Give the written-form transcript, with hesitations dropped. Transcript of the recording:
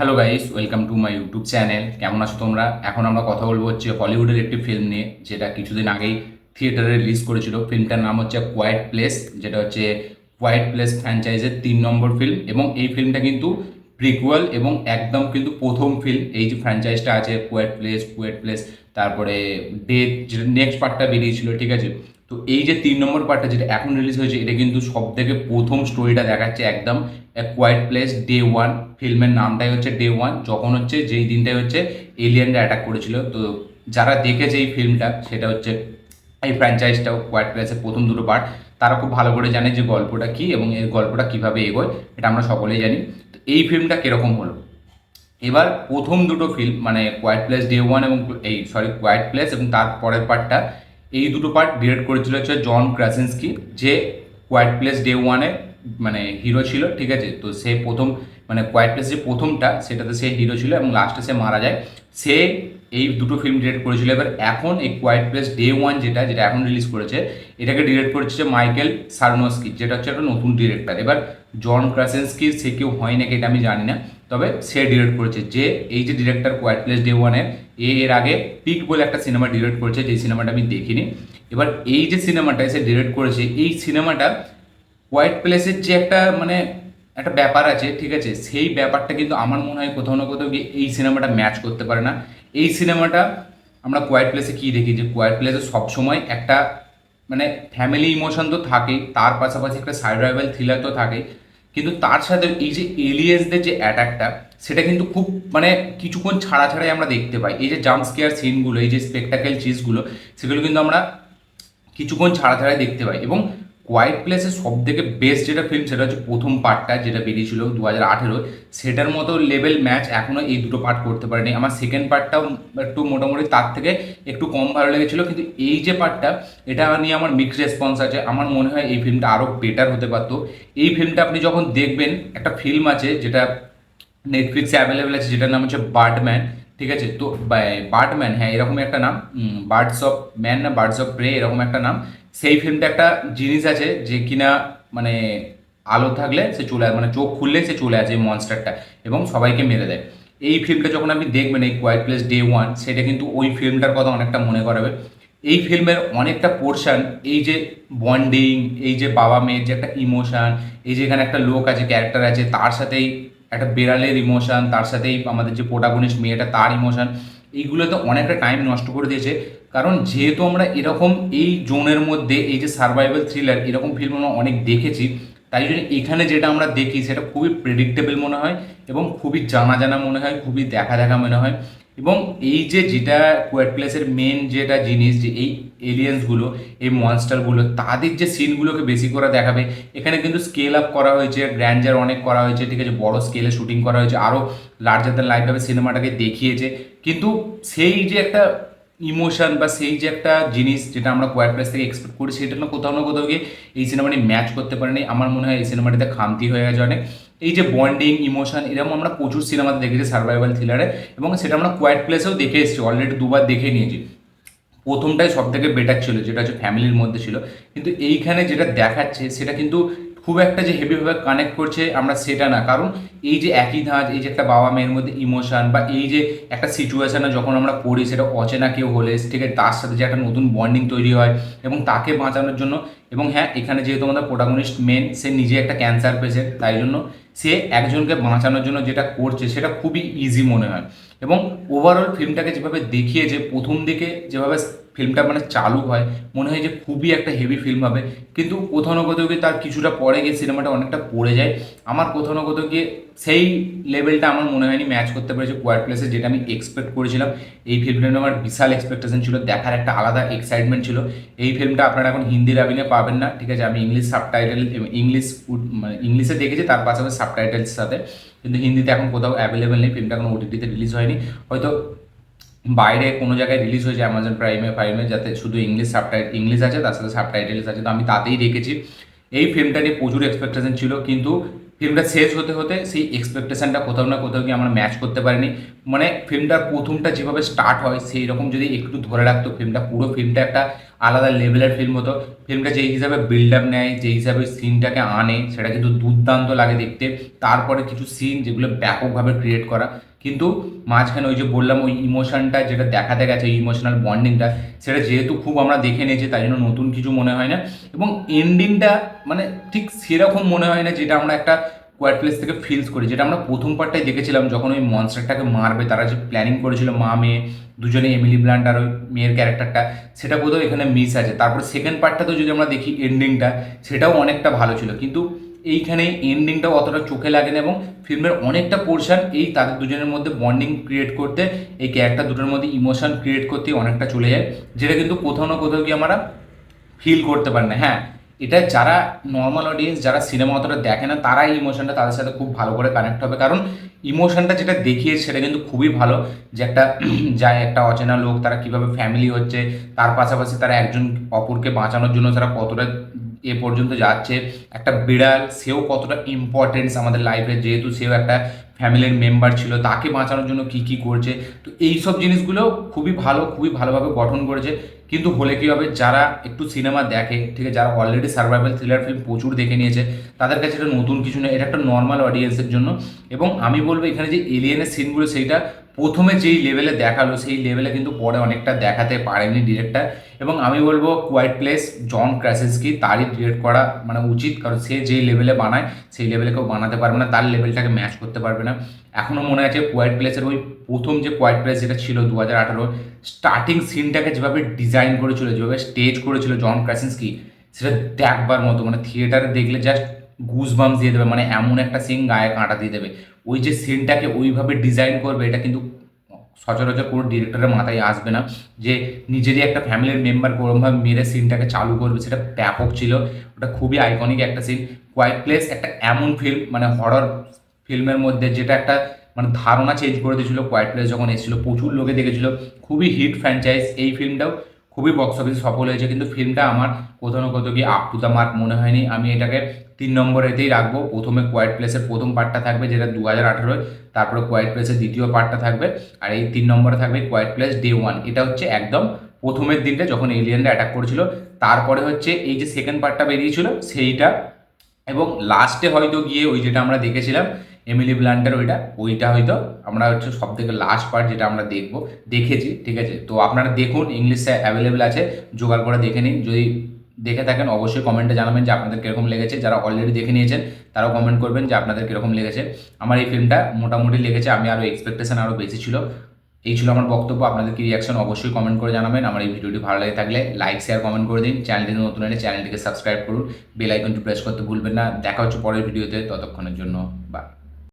Hello guys, welcome to my YouTube channel. কেমন আছো তোমরা? এখন আমরা কথা বলবো হচ্ছে হলিউডের একটি ফিল্ম নিয়ে, যেটা কিছুদিন আগেই থিয়েটারে রিলিজ করেছিল। ফিল্মটার নাম হচ্ছে কোয়াইট প্লেস, যেটা হচ্ছে কোয়াইট প্লেস ফ্র্যাঞ্চাইজের 3 নম্বর ফিল্ম। এবং এই ফিল্মটা কিন্তু প্রিকুয়াল এবং একদম কিন্তু প্রথম ফিল্ম। এই যে ফ্র্যাঞ্চাইজটা আছে কোয়াইট প্লেস, তারপরে ডেথ, যেটা নেক্সট পার্টটা বেরিয়েছিল, ঠিক আছে। তো এই যে 3 নম্বর পার্টটা যেটা এখন রিলিজ হয়েছে, এটা কিন্তু সব থেকে প্রথম স্টোরিটা দেখাচ্ছে একদম কোয়াইট প্লেস ডে ওয়ান। ফিল্মের নামটাই হচ্ছে ডে ওয়ান, যখন হচ্ছে যেই দিনটাই হচ্ছে এলিয়েনরা অ্যাটাক করেছিল। তো যারা দেখেছে এই ফিল্মটা, সেটা হচ্ছে এই ফ্র্যাঞ্চাইজটাও কোয়াইট প্লেসের প্রথম দুটো পার্ট, তারা খুব ভালো করে জানে যে গল্পটা কী এবং এই গল্পটা কীভাবে এগোয়, এটা আমরা সকলেই জানি। তো এই ফিল্মটা কীরকম হলো, এবার প্রথম দুটো ফিল্ম মানে কোয়াইট প্লেস ডে ওয়ান এবং কোয়াইট প্লেস এবং তার পরের পার্টটা, এই দুটো পার্ট ডিরেক্ট করেছিল হচ্ছে জন ক্রাসিনস্কি, যে কোয়াইট প্লেস ডে ওয়ানে মানে হিরো ছিল, ঠিক আছে। তো সে প্রথম মানে কোয়াইট প্লেস যে প্রথমটা, সেটাতে সে হিরো ছিল এবং লাস্টে সে মারা যায়। সে এই দুটো ফিল্ম ডিরেক্ট করেছিল। এবার এখন এই কোয়াইট প্লেস ডে ওয়ান যেটা যেটা এখন রিলিজ করেছে, এটাকে ডিরেক্ট করেছে মাইকেল সারনোস্কি, যেটা হচ্ছে একটা নতুন ডিরেক্টর। এবার জন ক্রাসেন্সকি সে কেউ হয় নাকি এটা আমি জানি না, তবে সে ডিরেক্ট করেছে। যে এই যে ডিরেক্টর কোয়াইট প্লেস ডে ওয়ানের, এর আগে পিক বলে একটা সিনেমা ডিরেক্ট করেছে, যে সিনেমাটা আমি দেখিনি। এবার এই যে সিনেমাটা সে ডিরেক্ট করেছে, এই সিনেমাটা হোয়াইট প্লেসের যে একটা মানে একটা ব্যাপার আছে, ঠিক আছে, সেই ব্যাপারটা কিন্তু আমার মনে হয় কোথাও না কোথাও গিয়ে এই সিনেমাটা ম্যাচ করতে পারে না। এই সিনেমাটা আমরা কোয়াইট প্লেসে কী দেখি, যে কোয়াইট প্লেসে সবসময় একটা মানে ফ্যামিলি ইমোশন তো থাকেই, তার পাশাপাশি একটা সার্ভাইভাল থ্রিলার তো থাকেই, কিন্তু তার সাথে এই যে এলিয়েন্সদের যে অ্যাটাকটা, সেটা কিন্তু খুব মানে কিছুক্ষণ ছাড়া ছাড়াই আমরা দেখতে পাই। এই যে জাম্প স্কেয়ার সিনগুলো, এই যে স্পেকটাকেল চিজগুলো, সেগুলো কিন্তু আমরা কিছুক্ষণ ছাড়া ছাড়াই দেখতে পাই। এবং কোয়াইট প্লেসের সব থেকে বেস্ট যেটা ফিল্ম, সেটা হচ্ছে প্রথম পার্টটা, যেটা বেরিয়েছিল 2018। সেটার মতো লেভেল ম্যাচ এখনও এই দুটো পার্ট করতে পারেনি। আমার সেকেন্ড পার্টটাও একটু মোটামুটি তার থেকে একটু কম ভালো লেগেছিলো, কিন্তু এই যে পার্টটা, এটা নিয়ে আমার মিক্সড রেসপন্স আছে। আমার মনে হয় এই ফিল্মটা আরও বেটার হতে পারতো। এই ফিল্মটা আপনি যখন দেখবেন, একটা ফিল্ম আছে যেটা নেটফ্লিক্সে অ্যাভেলেবেল আছে, যেটার নাম হচ্ছে বার্ডম্যান, ঠিক আছে। তো বার্ডম্যান, হ্যাঁ এরকম একটা নাম, বার্ডস অফ ম্যান না বার্ডস অফ প্রে, এরকম একটা নাম। সেই ফিল্মটা একটা জিনিস আছে যে কিনা মানে আলো থাকলে সে চলে আসে, মানে চোখ খুললে সে চলে আসে এই মনস্টারটা, এবং সবাইকে মেরে দেয়। এই ফিল্মটা যখন আপনি দেখবেন, এই কোয়াইট প্লেস ডে ওয়ান, সেটা কিন্তু ওই ফিল্মটার কথা অনেকটা মনে করাবে। এই ফিল্মের অনেকটা পোর্শন, এই যে বন্ডিং, এই যে বাবা মেয়ের যে একটা ইমোশন, এই যে এখানে একটা লোক আছে, ক্যারেক্টার আছে, তার সাথেই একটা বেড়ালের ইমোশন, তার সাথেই আমাদের যে প্রোটাগনিস্ট মেয়েটা, তার ইমোশন, এইগুলোতে অনেকটা টাইম নষ্ট করে দিয়েছে। কারণ যেহেতু আমরা এরকম এই জোনের মধ্যে এই যে সার্ভাইভাল থ্রিলার, এরকম ফিল্ম আমরা অনেক দেখেছি, তাই জন্য এখানে যেটা আমরা দেখি সেটা খুবই প্রেডিক্টেবল মনে হয় এবং খুবই জানা জানা মনে হয়, খুবই দেখা দেখা মনে হয়। এবং এই যে যেটা কোয়েট প্লেসের মেন যেটা জিনিস, যে এই এলিয়েন্সগুলো, এই মনস্টারগুলো, তাদের যে সিনগুলোকে বেশি করে দেখাবে, এখানে কিন্তু স্কেল আপ করা হয়েছে, গ্র্যান্ডার অনেক করা হয়েছে, ঠিক আছে, বড় স্কেলে শুটিং করা হয়েছে, আরও লার্জার দ্যান লাইফভাবে সিনেমাটাকে দেখিয়েছে। কিন্তু সেই যে একটা ইমোশন বা সেই যে একটা জিনিস যেটা আমরা কোয়াইট প্লেস থেকে এক্সপেক্ট করি, সেটা না কোথাও গিয়ে এই সিনেমাটি ম্যাচ করতে পারেনি। আমার মনে হয় এই সিনেমাটিতে খামতি হয়ে গেছে অনেক। এই যে বন্ডিং ইমোশন, এরকম আমরা প্রচুর সিনেমাতে দেখেছি সার্ভাইভাল থ্রিলারে, এবং সেটা আমরা কোয়াইট প্লেসেও দেখে এসেছি, অলরেডি দুবার দেখে নিয়েছি। প্রথমটাই সব থেকে বেটার ছিল, যেটা হচ্ছে ফ্যামিলির মধ্যে ছিল। কিন্তু এইখানে যেটা দেখাচ্ছে, সেটা কিন্তু খুব একটা যে হেভিভাবে কানেক্ট করছে আমরা সেটা না। কারণ এই যে একই ধাঁচ, এই যে একটা বাবা মেয়ের মধ্যে ইমোশন, বা এই যে একটা সিচুয়েশানে যখন আমরা পড়ি, সেটা অচেনা কেউ হলে, ঠিক আছে, তার সাথে যে একটা নতুন বন্ডিং তৈরি হয় এবং তাকে বাঁচানোর জন্য। এবং হ্যাঁ, এখানে যেহেতু আমাদের প্রোটাগনিস্ট মেন, সে নিজে একটা ক্যান্সার পেশেন্ট, তাই জন্য সে একজনকে বাঁচানোর জন্য যেটা করছে, সেটা খুবই ইজি মনে হয়। এবং ওভারঅল ফিল্মটাকে যেভাবে দেখিয়েছে, প্রথম দিকে যেভাবে ফিল্মটা মানে চালু হয়, মনে হয় যে খুবই একটা হেভি ফিল্ম হবে, কিন্তু কোথাও না কোথাও গিয়ে তার কিছুটা পরে গিয়ে সিনেমাটা অনেকটা পড়ে যায়। আমার কোথাও না কোথাও গিয়ে সেই লেভেলটা আমার মনে হয়নি ম্যাচ করতে পেরেছে কোয়াইট প্লেসে, যেটা আমি এক্সপেক্ট করেছিলাম। এই ফিল্মটা আমার বিশাল এক্সপেকটেশন ছিল, দেখার একটা আলাদা এক্সাইটমেন্ট ছিল। এই ফিল্মটা আপনারা এখন হিন্দি ডাবিংয়ে পাবেন না, ঠিক আছে, আমি ইংলিশ সাবটাইটেল মানে ইংলিশে দেখেছি, তার পাশাপাশি সাবটাইটেলস সাথে, কিন্তু হিন্দিতে এখন কোথাও অ্যাভেলেবেল নেই। ফিল্মটা এখন ওটিটিতে রিলিজ হয়নি, হয়তো বাইরে কোনো জায়গায় রিলিজ হয়েছে অ্যামাজন প্রাইমে, যাতে শুধু ইংলিশ আছে, তার সাথে সাবটাইটেলস আছে, তো আমি তাতেই দেখেছি। এই ফিল্মটা নিয়ে প্রচুর এক্সপেকটেশন ছিল, কিন্তু ফিল্মটা শেষ হতে হতে সেই এক্সপেকটেশনটা কোথাও না কোথাও গিয়ে আমরা ম্যাচ করতে পারিনি। মানে ফিল্মটার প্রথমটা যেভাবে স্টার্ট হয় সেই রকম যদি একটু ধরে রাখতো ফিল্মটা, পুরো ফিল্মটা একটা আলাদা লেভেলের ফিল্ম হতো। ফিল্মটা যেই হিসাবে বিল্ড আপ নেয়, যেই হিসাবে সিনটাকে আনে, সেটা কিন্তু দুর্দান্ত লাগে দেখতে। তারপরে কিছু সিন যেগুলো ব্যাপকভাবে ক্রিয়েট করা, কিন্তু মাঝখানে ওই যে বললাম ওই ইমোশনটা যেটা দেখাতে গেছে, ওই ইমোশনাল বন্ডিংটা, সেটা যেহেতু খুব আমরা দেখে নিয়েছি তাই জন্য নতুন কিছু মনে হয় না। এবং এন্ডিংটা মানে ঠিক সেরকম মনে হয় না যেটা আমরা একটা কোয়াইট প্লেস থেকে ফিলস করি, যেটা আমরা প্রথম পার্টটাই দেখেছিলাম যখন ওই মনস্টারটাকে মারবে, তারা যে প্ল্যানিং করেছিল মা মেয়ে দুজনে, এমিলি ব্লান্ট আর ওই মেয়ের ক্যারেক্টারটা, সেটা বোধহয় এখানে মিস আছে। তারপরে সেকেন্ড পার্টটাতেও যদি আমরা দেখি এন্ডিংটা, সেটাও অনেকটা ভালো ছিল, কিন্তু এইখানে এন্ডিংটাও অতটা চোখে লাগে না। এবং ফিল্মের অনেকটা পোর্শন এই তাদের দুজনের মধ্যে বন্ডিং ক্রিয়েট করতে, এই ক্যারেক্টার দুটোর মধ্যে ইমোশন ক্রিয়েট করতে অনেকটা চলে যায়, যেটা কিন্তু কোথাও না কোথাও কি আমরা ফিল করতে পারে না। হ্যাঁ, এটা যারা নর্মাল অডিয়েন্স, যারা সিনেমা অতটা দেখে না, তারা এই ইমোশনটা তাদের সাথে খুব ভালো করে কানেক্ট হবে, কারণ ইমোশনটা যেটা দেখিয়েছে সেটা কিন্তু খুবই ভালো। যে একটা যায় একটা অচেনা লোক, তারা কিভাবে ফ্যামিলি হচ্ছে, তার পাশাপাশি তারা একজন অপরকে বাঁচানোর জন্য তারা কতটা এ পর্যন্ত যাচ্ছে। একটা বিড়াল, সেও কতটা ইম্পর্টেন্স আমাদের লাইফে, যেহেতু সেও একটা ফ্যামিলির মেম্বার ছিল, তাকে বাঁচানোর জন্য কী কী করছে। তো এই সব জিনিসগুলো খুবই ভালো, খুবই ভালোভাবে গঠন করেছে। কিন্তু হলে কী হবে, যারা একটু সিনেমা দেখে, ঠিক আছে, যারা অলরেডি সার্ভাইভাল থ্রিলার ফিল্ম প্রচুর দেখে নিয়েছে, তাদের কাছে এটা নতুন কিছু নয়, এটা একটা নর্মাল অডিয়েন্সের জন্য। এবং আমি বলবো এখানে যে এলিয়েনের সিনগুলো, সেইটা প্রথমে যেই লেভেলে দেখালো সেই লেভেলে কিন্তু পরে অনেকটা দেখাতে পারেনি ডিরেক্টর। এবং আমি বলবো কোয়াইট প্লেস জন ক্রাসিনস্কি তারই ডিরেক্ট করা মানে উচিত, কারণ সে যেই লেভেলে বানায় সেই লেভেলে কেউ বানাতে পারবে না, তার লেভেলটাকে ম্যাচ করতে পারবে না। এখনও মনে আছে কোয়াইট প্লেসের ওই প্রথম যে কোয়াইট প্লেস যেটা ছিল 2018, স্টার্টিং সিনটাকে যেভাবে ডিজাইন করেছিল, যেভাবে স্টেজ করেছিল জন ক্রাসিনস্কি, সেটা দেখবার মতো, মানে থিয়েটারে দেখলে জাস্ট গুজ বাম্পস দিয়ে দেবে, মানে এমন একটা সিন গায়ে কাঁটা দিয়ে দেবে। ওই যে সিনটাকে ওইভাবে ডিজাইন করবে, এটা কিন্তু সচরাচর কোনো ডিরেক্টরের মাথায় আসবে না, যে নিজেরই একটা ফ্যামিলির মেম্বার কোনোভাবে মেরে সিনটাকে চালু করবে। সেটা ব্যাপক ছিল, ওটা খুবই আইকনিক একটা সিন। কোয়াইট প্লেস একটা এমন ফিল্ম, মানে হরর ফিল্মের মধ্যে যেটা একটা মানে ধারণা চেঞ্জ করে দিয়েছিল। কোয়াইট প্লেস যখন এসেছিলো প্রচুর লোকে দেখেছিল, খুবই হিট ফ্র্যাঞ্চাইজ। এই ফিল্মটাও খুবই বক্স অফিস সফল হয়েছে, কিন্তু ফিল্মটা আমার কোথাও না কোথাও গিয়ে আপ টু দ্য মার্ক মনে হয়নি। আমি এটাকে 3 নম্বরেতেই রাখবো। প্রথমে কোয়াইট প্লেসের প্রথম পার্টটা থাকবে যেটা 2018, তারপরে কোয়াইট প্লেসের দ্বিতীয় পার্টটা থাকবে, আর এই 3 নম্বরে থাকবে কোয়াইট প্লেস ডে 1। এটা হচ্ছে একদম প্রথমের দিনটা যখন এলিয়েনরা অ্যাটাক করেছিল। তারপরে হচ্ছে এই যে সেকেন্ড পার্টটা বেরিয়েছিল সেইটা, এবং লাস্টে হয়তো গিয়ে ওই যেটা আমরা দেখেছিলাম এমিলি ব্লান্টের, ওইটা হয়তো আমরা হচ্ছে সব থেকে লাস্ট পার্ট যেটা আমরা দেখেছি, ঠিক আছে। তো আপনারা দেখুন, ইংলিশে অ্যাভেলেবেল আছে, জোগাড় করে দেখে নিন। যদি দেখে থাকেন অবশ্যই কমেন্টে জানাবেন যে আপনাদের কীরকম লেগেছে। যারা অলরেডি দেখে নিয়েছেন তারাও কমেন্ট করবেন যে আপনাদের কীরকম লেগেছে। আমার এই ফিল্মটা মোটামুটি লেগেছে, আমি আরও এক্সপেকটেশন আরও বেশি ছিল। এই ছিল আমার বক্তব্য। আপনাদের কি রিয়াকশন অবশ্যই কমেন্ট করে জানাবেন। আমার এই ভিডিওটি ভালো লেগে থাকলে লাইক শেয়ার কমেন্ট করে দিন। চ্যানেলটি নতুন হলে চ্যানেলটিকে সাবস্ক্রাইব করুন, বেল আইকনটি প্রেস করতে ভুলবেন না। দেখা হচ্ছে পরের ভিডিওতে, ততক্ষণের জন্য বাই।